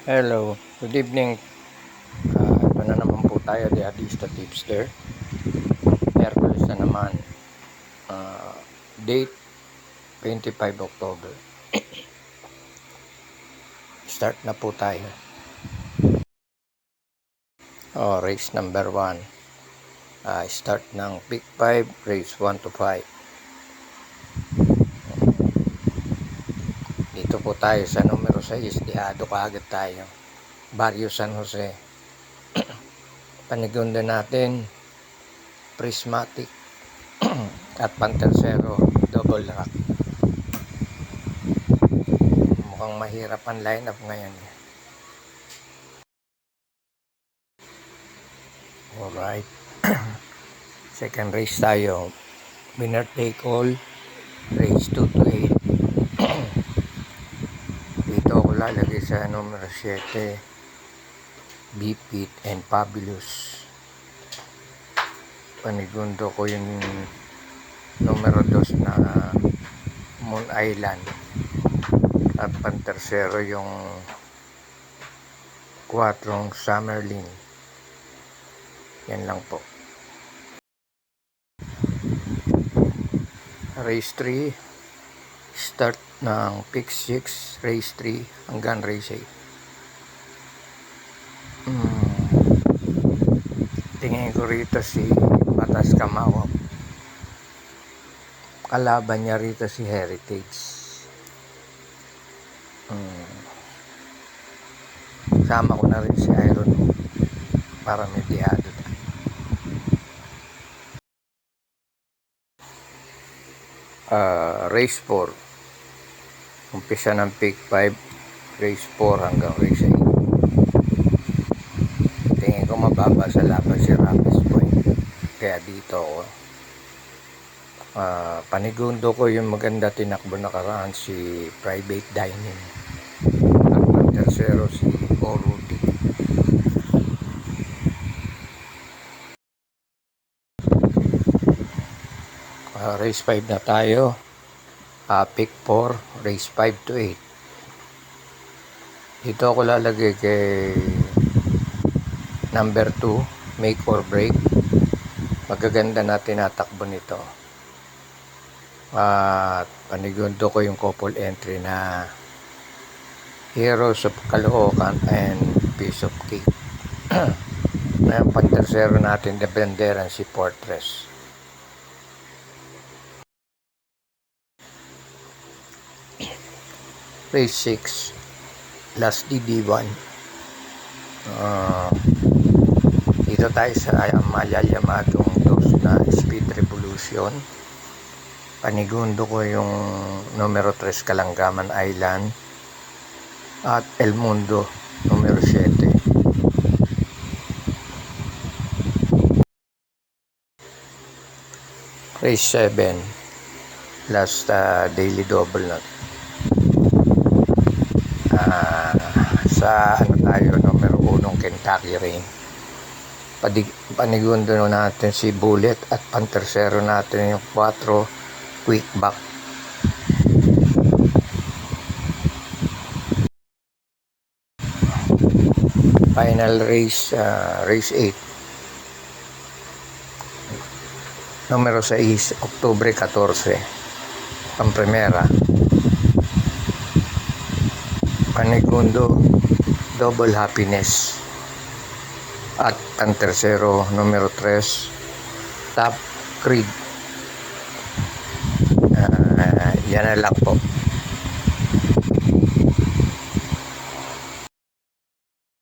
Hello, good evening. Ito na naman po tayo, The Adista Tipster. Merkulis na naman. Date 25 October. Start na po tayo. Race number 1. Start ng pick 5, race 1 to 5. Dito po tayo sa numero 6. Diado kaagad tayo. Barrio San Jose. Panigunda natin Prismatic at Pantersero Double Rock. Mukhang mahirap ang lineup ngayon. Alright. Second race tayo. Winner take all. Race 2 to 8. Dito ako lalagay sa numero 7. Bipit and Fabulous. Panigundo ko yung numero 2 na Moon Island. At pantersero yung 4 Summerlin. Yan lang po. Race 3. Start ng pick 6, race 3 hanggang race 8. Tingin ko rito si Batas Kamawap. Kalaban niya rito si Heritage. Sama ko na rin si Iron para may diado. Race 4. Umpisa ng pick 5, race 4 hanggang race 8. Tingin ko mababa sa laban si Rapis Point. Kaya dito ako. Panigundo ko yung maganda tinakbo nakaraan si Private Dining. At tercero si Oruti. Race 5 na tayo. Pick 4, race 5 to 8. Dito ako lalagay kay number 2, make or break. Magaganda na tinatakbo nito. At panigundo ko yung couple entry na Heroes of Caloocan and Piece of Cake. Na yung pantersero natin, the Benderan si Fortress. Race 6, last DD1. Dito tayo sa malalamadong dos na Speed Revolution. Panigundo ko yung numero 3 Kalanggaman Island at El Mundo numero 7. Race 7, last daily double na. Sa tayo numero 1 Kentucky Rain. Panigundo natin si Bullet at pantersero natin yung 4 Quick Back. Final race, race 8. Numero 6, Oktubre 14. Ang primera. Panigundo Double Happiness at ang tercero numero 3 Top Creed. Yan na lang po.